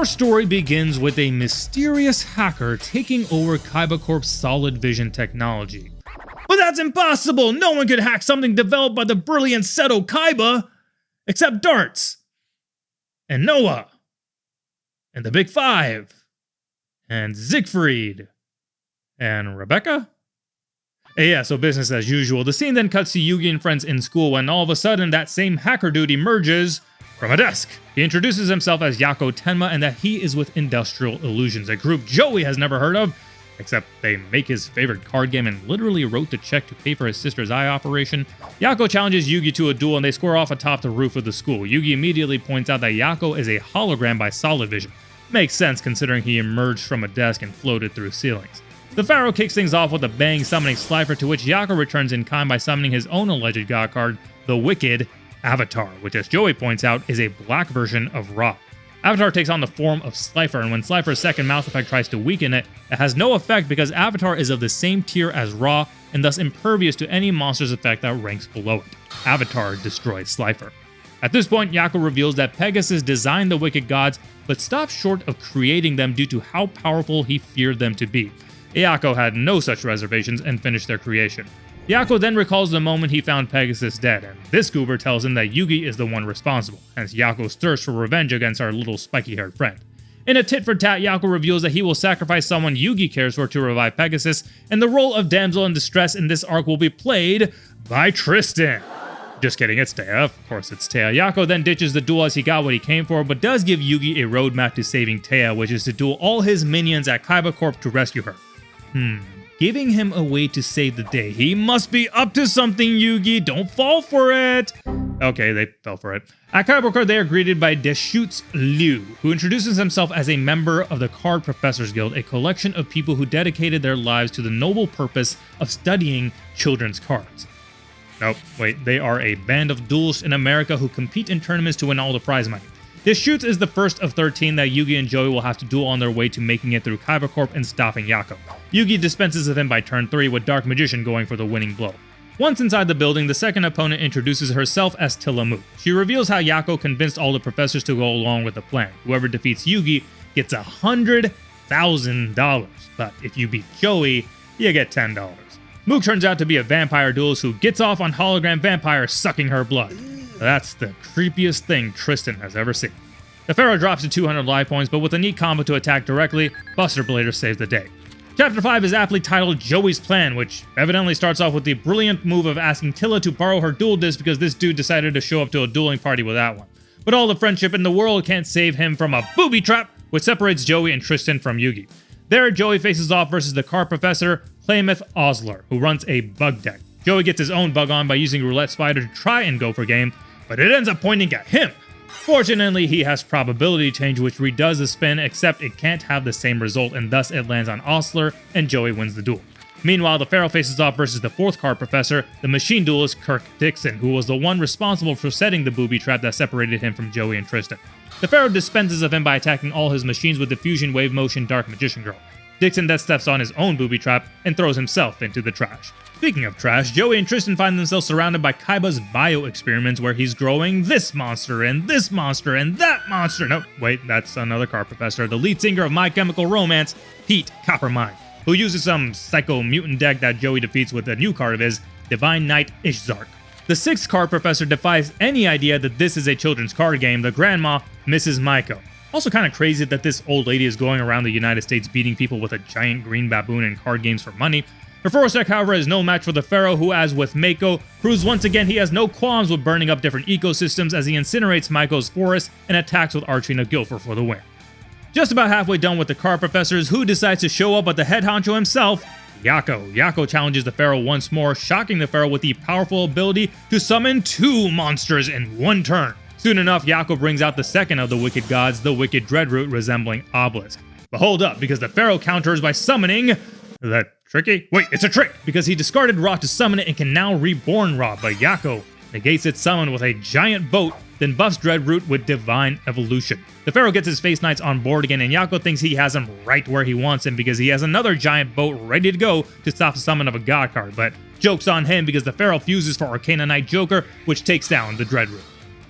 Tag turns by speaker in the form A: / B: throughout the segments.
A: Our story begins with a mysterious hacker taking over Kaiba Corp's solid vision technology. But that's impossible! No one could hack something developed by the brilliant Seto Kaiba! Except Darts! And Noah! And the Big Five! And Siegfried! And Rebecca? Yeah, so business as usual. The scene then cuts to Yugi and friends in school when all of a sudden that same hacker dude emerges from a desk. He introduces himself as Yako Tenma and that he is with Industrial Illusions, a group Joey has never heard of, except they make his favorite card game and literally wrote the check to pay for his sister's eye operation. Yako challenges Yugi to a duel and they square off atop the roof of the school. Yugi immediately points out that Yako is a hologram by solid vision. Makes sense considering he emerged from a desk and floated through ceilings. The Pharaoh kicks things off with a bang, summoning Slifer, to which Yako returns in kind by summoning his own alleged god card, the Wicked Avatar, which as Joey points out is a black version of Ra. Avatar takes on the form of Slifer, and when Slifer's second mouth effect tries to weaken it, it has no effect because Avatar is of the same tier as Ra, and thus impervious to any monster's effect that ranks below it. Avatar destroys Slifer. At this point, Yako reveals that Pegasus designed the Wicked Gods, but stopped short of creating them due to how powerful he feared them to be. Yako had no such reservations and finished their creation. Yako then recalls the moment he found Pegasus dead, and this goober tells him that Yugi is the one responsible, hence Yako's thirst for revenge against our little spiky-haired friend. In a tit-for-tat, Yako reveals that he will sacrifice someone Yugi cares for to revive Pegasus, and the role of damsel in distress in this arc will be played by Tristan. Just kidding, it's Téa. Of course it's Téa. Yako then ditches the duel as he got what he came for, but does give Yugi a roadmap to saving Téa, which is to duel all his minions at Kaiba Corp to rescue her. Giving him a way to save the day. He must be up to something, Yugi. Don't fall for it. Okay, they fell for it. At Kaiba Corp, they are greeted by Deschutes Liu, who introduces himself as a member of the Card Professors Guild, a collection of people who dedicated their lives to the noble purpose of studying children's cards. Nope, wait, they are a band of duelists in America who compete in tournaments to win all the prize money. Deschutes is the first of 13 that Yugi and Joey will have to duel on their way to making it through Kaiba Corp and stopping Yako. Yugi dispenses of him by turn 3 with Dark Magician going for the winning blow. Once inside the building, the second opponent introduces herself as Tillamu. She reveals how Yako convinced all the professors to go along with the plan. Whoever defeats Yugi gets $100,000, but if you beat Joey, you get $10. Mook turns out to be a vampire duelist who gets off on hologram vampires sucking her blood. That's the creepiest thing Tristan has ever seen. The Pharaoh drops to 200 life points, but with a neat combo to attack directly, Buster Blader saves the day. Chapter 5 is aptly titled Joey's Plan, which evidently starts off with the brilliant move of asking Tilla to borrow her duel disc because this dude decided to show up to a dueling party without one. But all the friendship in the world can't save him from a booby trap, which separates Joey and Tristan from Yugi. There, Joey faces off versus the Card Professor, Playmouth Osler, who runs a bug deck. Joey gets his own bug on by using Roulette Spider to try and go for game, but it ends up pointing at him. Fortunately, he has probability change, which redoes the spin, except it can't have the same result, and thus it lands on Osler, and Joey wins the duel. Meanwhile, the Pharaoh faces off versus the fourth Card Professor, the machine duelist Kirk Dixon, who was the one responsible for setting the booby trap that separated him from Joey and Tristan. The Pharaoh dispenses of him by attacking all his machines with the Fusion Wave Motion Dark Magician Girl. Dixon then steps on his own booby trap and throws himself into the trash. Speaking of trash, Joey and Tristan find themselves surrounded by Kaiba's bio experiments where he's growing this monster and this monster and that monster. No, wait, that's another Card Professor, the lead singer of My Chemical Romance, Pete Coppermine, who uses some psycho mutant deck that Joey defeats with a new card of his, Divine Knight Ishzark. The sixth Card Professor defies any idea that this is a children's card game, the grandma, Mrs. Maiko. Also kind of crazy that this old lady is going around the United States beating people with a giant green baboon in card games for money. Her force deck, however, is no match for the Pharaoh, who, as with Mako, proves once again he has no qualms with burning up different ecosystems as he incinerates Maiko's forest and attacks with Archina Guilford for the win. Just about halfway done with the Card Professors, who decides to show up at the head honcho himself, Yako. Yako challenges the Pharaoh once more, shocking the Pharaoh with the powerful ability to summon 2 monsters in one turn. Soon enough, Yako brings out the second of the Wicked Gods, the Wicked Dreadroot resembling Obelisk. But hold up, because the Pharaoh counters by summoning... Is that tricky? Wait, it's a trick, because he discarded Ra to summon it and can now reborn Ra, but Yako negates its summon with a giant boat, then buffs Dreadroot with Divine Evolution. The Pharaoh gets his Face Knights on board again, and Yako thinks he has him right where he wants him because he has another giant boat ready to go to stop the summon of a God card, but joke's on him because the Pharaoh fuses for Arcana Knight Joker, which takes down the Dreadroot.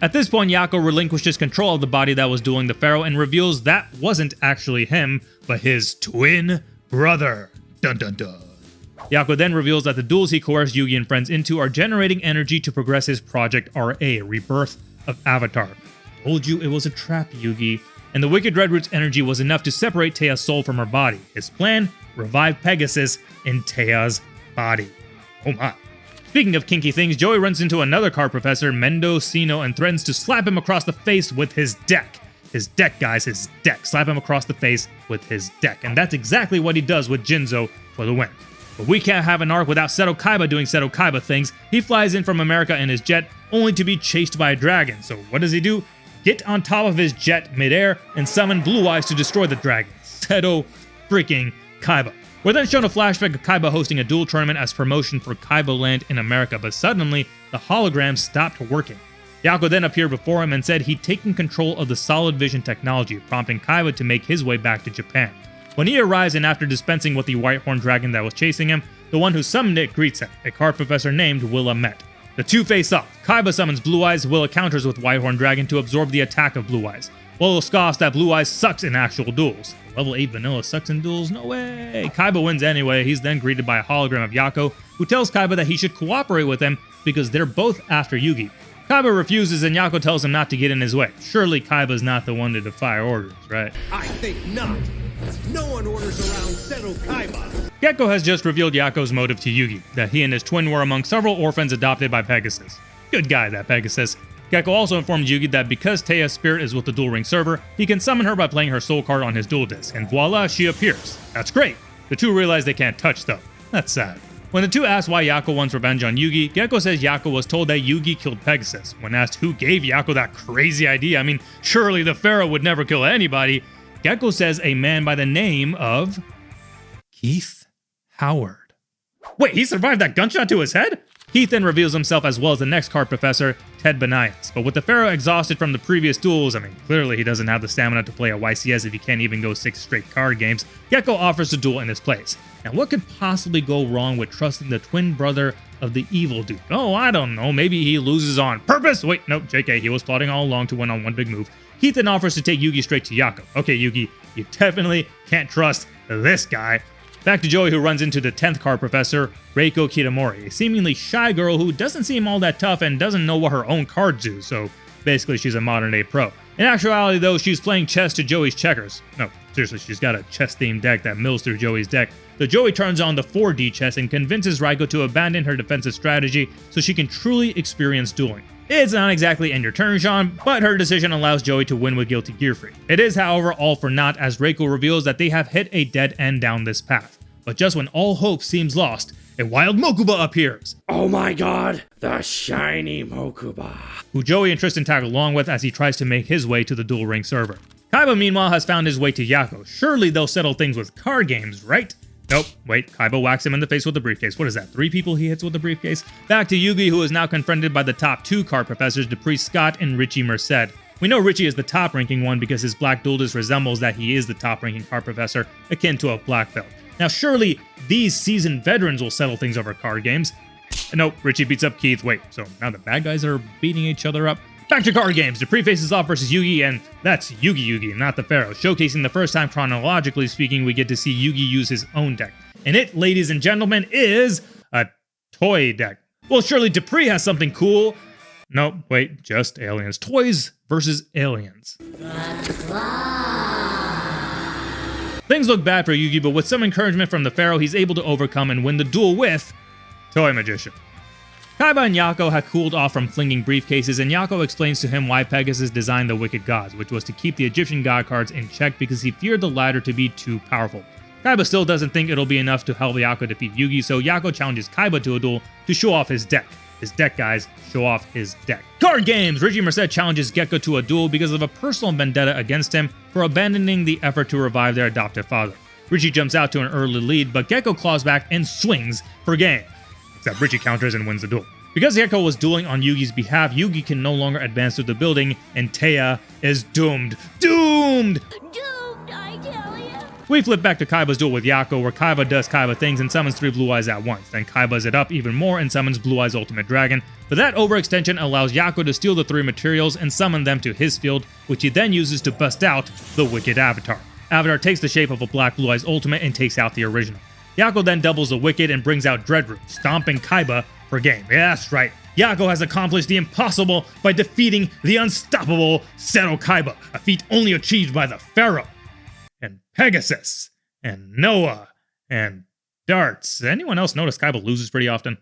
A: At this point, Yako relinquishes control of the body that was dueling the pharaoh and reveals that wasn't actually him, but his twin brother. Dun dun dun. Yako then reveals that the duels he coerced Yugi and friends into are generating energy to progress his Project RA, Rebirth of Avatar. Told you it was a trap, Yugi. And the Wicked Red Root's energy was enough to separate Téa's soul from her body. His plan? Revive Pegasus in Téa's body. Oh my. Speaking of kinky things, Joey runs into another Corp professor, Mendocino, and threatens to slap him across the face with his deck. His deck, guys, his deck. Slap him across the face with his deck. And that's exactly what he does with Jinzo for the win. But we can't have an arc without Seto Kaiba doing Seto Kaiba things. He flies in from America in his jet, only to be chased by a dragon. So what does he do? Get on top of his jet midair and summon Blue Eyes to destroy the dragon. Seto freaking Kaiba. We're then shown a flashback of Kaiba hosting a duel tournament as promotion for Kaiba Land in America, but suddenly the holograms stopped working. Yako then appeared before him and said he'd taken control of the solid vision technology, prompting Kaiba to make his way back to Japan. When he arrives and after dispensing with the white-horned dragon that was chasing him, the one who summoned it greets him, a Corp professor named Willa Met. The two face off. Kaiba summons Blue Eyes, Willa counters with white-horned dragon to absorb the attack of Blue Eyes. Willa scoffs that Blue Eyes sucks in actual duels. Level 8 vanilla sucks in duels? No way! Kaiba wins anyway. He's then greeted by a hologram of Yako, who tells Kaiba that he should cooperate with him because they're both after Yugi. Kaiba refuses and Yako tells him not to get in his way. Surely Kaiba's not the one to defy orders, right?
B: I think not. No one orders around Seto Kaiba.
A: Gekko has just revealed Yako's motive to Yugi, that he and his twin were among several orphans adopted by Pegasus. Good guy, that Pegasus. Gekko also informed Yugi that because Téa's spirit is with the Duel Ring server, he can summon her by playing her soul card on his duel disc, and voila, she appears. That's great. The two realize they can't touch though. That's sad. When the two ask why Yako wants revenge on Yugi, Gekko says Yako was told that Yugi killed Pegasus. When asked who gave Yako that crazy idea, I mean, surely the pharaoh would never kill anybody, Gekko says a man by the name of Keith Howard. Wait, he survived that gunshot to his head? Keith then reveals himself as well as the next Corp professor, Ted Benayas. But with the pharaoh exhausted from the previous duels, I mean, clearly he doesn't have the stamina to play a YCS if he can't even go 6 straight card games, Gekko offers to duel in his place. Now, what could possibly go wrong with trusting the twin brother of the evil dude? Oh, I don't know, maybe he loses on purpose? Wait, nope, JK, he was plotting all along to win on one big move. Keith then offers to take Yugi straight to Yako. Okay, Yugi, you definitely can't trust this guy. Back to Joey, who runs into the 10th Corp professor, Reiko Kitamori, a seemingly shy girl who doesn't seem all that tough and doesn't know what her own cards do, so basically she's a modern-day pro. In actuality, though, she's playing chess to Joey's checkers. No, seriously, she's got a chess-themed deck that mills through Joey's deck. So Joey turns on the 4D chess and convinces Reiko to abandon her defensive strategy so she can truly experience dueling. It's not exactly end your turn, Sean, but her decision allows Joey to win with Guilty Gear Free. It is, however, all for naught as Reiko reveals that they have hit a dead end down this path. But just when all hope seems lost, a wild Mokuba appears.
B: Oh my god, the shiny Mokuba.
A: Who Joey and Tristan tag along with as he tries to make his way to the Duel Ring server. Kaiba, meanwhile, has found his way to Yako. Surely they'll settle things with card games, right? Nope, wait, Kaiba whacks him in the face with the briefcase. What is that, 3 people he hits with the briefcase? Back to Yugi, who is now confronted by the top 2 card professors, Dupree Scott and Richie Merced. We know Richie is the top-ranking one because his black duel disc resembles that he is the top-ranking card professor, akin to a black belt. Now surely these seasoned veterans will settle things over card games. Nope, Richie beats up Keith. Wait, so now the bad guys are beating each other up? Back to card games. Dupree faces off versus Yugi, and that's Yugi, not the Pharaoh, showcasing the first time chronologically speaking we get to see Yugi use his own deck. And it, ladies and gentlemen, is a toy deck. Well, surely Dupree has something cool. Nope, wait, just aliens. Toys versus aliens. Things look bad for Yugi, but with some encouragement from the Pharaoh, he's able to overcome and win the duel with Toy Magician. Kaiba and Yako have cooled off from flinging briefcases, and Yako explains to him why Pegasus designed the Wicked Gods, which was to keep the Egyptian god cards in check because he feared the latter to be too powerful. Kaiba still doesn't think it'll be enough to help Yako defeat Yugi, so Yako challenges Kaiba to a duel to show off his deck. His deck, guys, show off his deck. Card games! Richie Merced challenges Gekko to a duel because of a personal vendetta against him for abandoning the effort to revive their adoptive father. Richie jumps out to an early lead, but Gekko claws back and swings for game. Except Richie counters and wins the duel. Because Gekko was dueling on Yugi's behalf, Yugi can no longer advance through the building, and Téa is doomed. Doomed!
C: Doomed, I tell ya!
A: We flip back to Kaiba's duel with Yako, where Kaiba does Kaiba things and summons 3 Blue Eyes at once. Then Kaiba's it up even more and summons Blue Eyes Ultimate Dragon, but that overextension allows Yako to steal the 3 materials and summon them to his field, which he then uses to bust out the Wicked Avatar. Avatar takes the shape of a Black Blue Eyes Ultimate and takes out the original. Yako then doubles the Wicked and brings out Dreadroot, stomping Kaiba for game. Yeah, that's right. Yako has accomplished the impossible by defeating the unstoppable Seto Kaiba, a feat only achieved by the Pharaoh, and Pegasus, and Noah, and Darts. Anyone else notice Kaiba loses pretty often?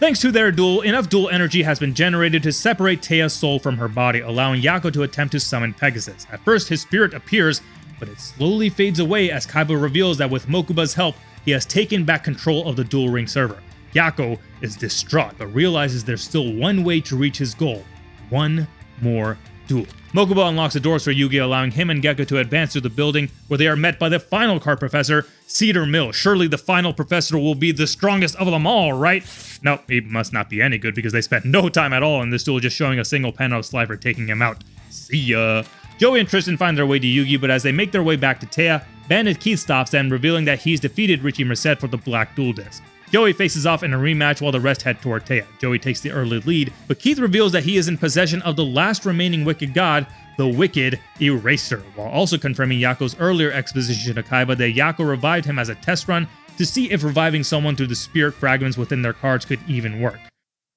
A: Thanks to their duel, enough dual energy has been generated to separate Téa's soul from her body, allowing Yako to attempt to summon Pegasus. At first, his spirit appears, but it slowly fades away as Kaiba reveals that with Mokuba's help, he has taken back control of the Duel Ring server. Yako is distraught, but realizes there's still one way to reach his goal. One more duel. Mokuba unlocks the doors for Yugi, allowing him and Gekko to advance to the building, where they are met by the final card professor, Cedar Mill. Surely the final professor will be the strongest of them all, right? No, he must not be any good because they spent no time at all in this duel just showing a single panel of Slifer taking him out. See ya. Joey and Tristan find their way to Yugi, but as they make their way back to Téa, Bandit Keith stops them, revealing that he's defeated Richie Merced for the Black Duel Disc. Joey faces off in a rematch while the rest head toward Téa. Joey takes the early lead, but Keith reveals that he is in possession of the last remaining Wicked God, the Wicked Eraser, while also confirming Yako's earlier exposition to Kaiba that Yako revived him as a test run to see if reviving someone through the spirit fragments within their cards could even work.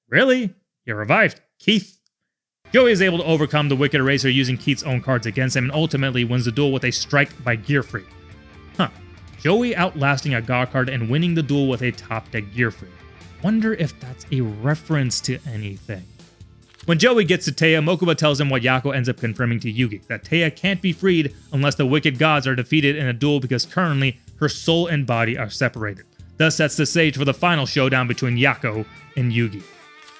A: Really? You revived Keith? Joey is able to overcome the Wicked Eraser using Keith's own cards against him and ultimately wins the duel with a strike by Gearfree. Huh. Joey outlasting a God card and winning the duel with a top deck Gearfree. Wonder if that's a reference to anything. When Joey gets to Téa, Mokuba tells him what Yako ends up confirming to Yugi, that Téa can't be freed unless the Wicked Gods are defeated in a duel because currently her soul and body are separated. Thus sets the stage for the final showdown between Yako and Yugi.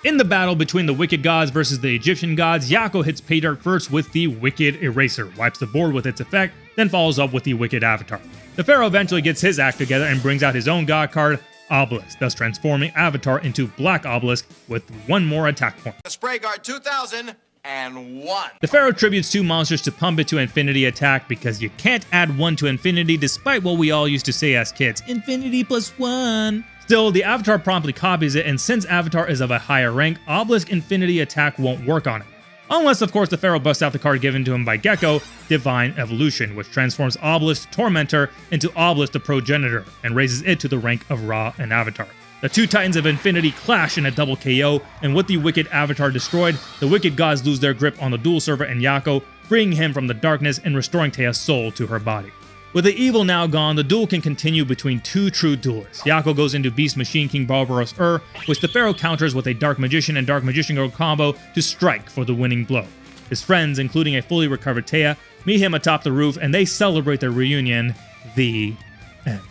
A: In the battle between the Wicked Gods versus the Egyptian Gods, Yako hits Paydirt first with the Wicked Eraser, wipes the board with its effect, then follows up with the Wicked Avatar. The Pharaoh eventually gets his act together and brings out his own god card, Obelisk, thus transforming Avatar into Black Obelisk with one more attack point.
C: Spray Guard 2001.
A: The Pharaoh tributes 2 monsters to pump it to infinity attack because you can't add 1 to infinity despite what we all used to say as kids, infinity plus 1. Still, the Avatar promptly copies it, and since Avatar is of a higher rank, Obelisk Infinity Attack won't work on it. Unless, of course, the Pharaoh busts out the card given to him by Gekko, Divine Evolution, which transforms Obelisk Tormentor into Obelisk the Progenitor, and raises it to the rank of Ra and Avatar. The 2 Titans of Infinity clash in a double KO, and with the Wicked Avatar destroyed, the Wicked Gods lose their grip on the duel server and Yako, freeing him from the darkness and restoring Téa's soul to her body. With the evil now gone, the duel can continue between 2 true duelists. Yako goes into Beast Machine King Barbaros which the Pharaoh counters with a Dark Magician and Dark Magician Girl combo to strike for the winning blow. His friends, including a fully recovered Téa, meet him atop the roof and they celebrate their reunion. The end.